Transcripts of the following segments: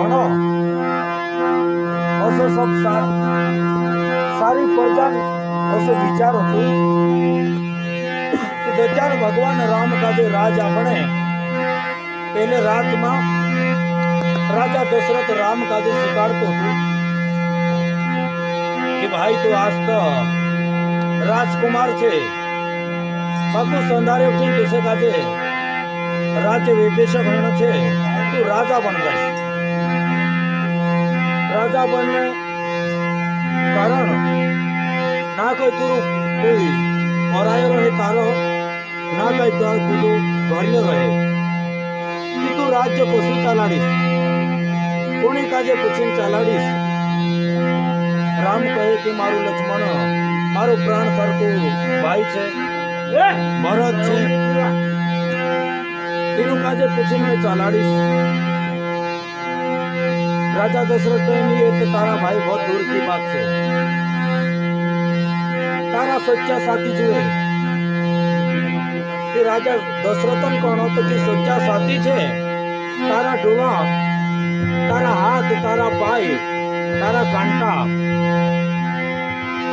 भणो असो सब सारी प्रजा असो विचार होतो कि दत्यान भगवान राम का जो राजा बने पहले रात में राजा दशरथ राम का जो स्वीकारतो હતો कि भाई तो आज तो राजकुमार छे बापू संधारे उठी तुसे काजे राज्य विभीषण बनो छे तू राजा बन जाए राजा बनने कारण ना कोई तू कोई मरायो रहे तारो ना कई तू घड़ियो रहे कि तू राज्य कसु चलाड़ीश कोणी काजे पूछीने चलाड़ीश राम कहे कि मारू लक्ष्मण मारो प्राण सरको भाई छे भरत छे तेनु काजे पूछीने चलाड़ीश राजा दशरथ कहे ये तो तारा भाई बहुत दूर की बात है तारा सच्चा साथी जुए कि राजा दशरथन कौन हो तो कि सच्चा साथी छे तारा डोला तारा हाथ तारा पाय तारा कांटा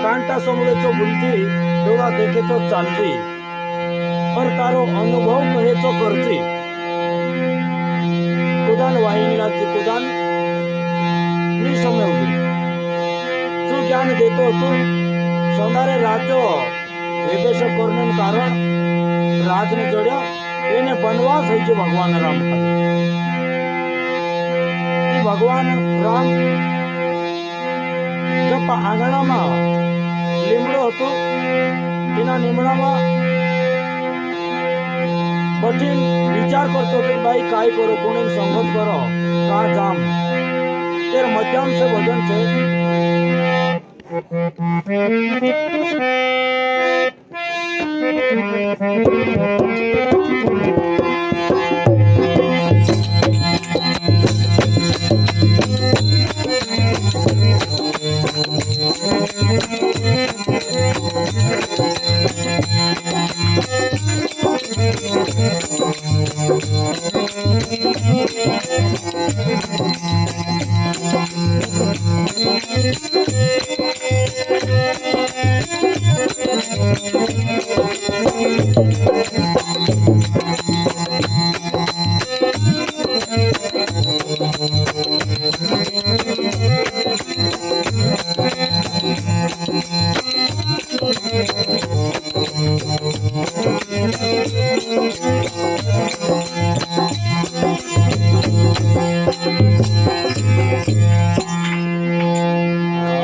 कांटा समळे तो बुलती डोला देखे तो चालती और तारो अनुभव कहे तो करती कुदान वाहिनी लागती कुदान नहीं समझती तू ज्ञान देतो तू सोनारे राज्य विभीषण करने कारण राज ने जोड़िया એને बनवास हो जो भगवान राम का भगवान राम जब आंगणा में લીમડો હતો તેના લીમડામાં બઠીન વિચાર કરતો કે ભાઈ કાઈ કરો કોને સંગત કરો કા જામ તેર મધ્યમ से भजन છે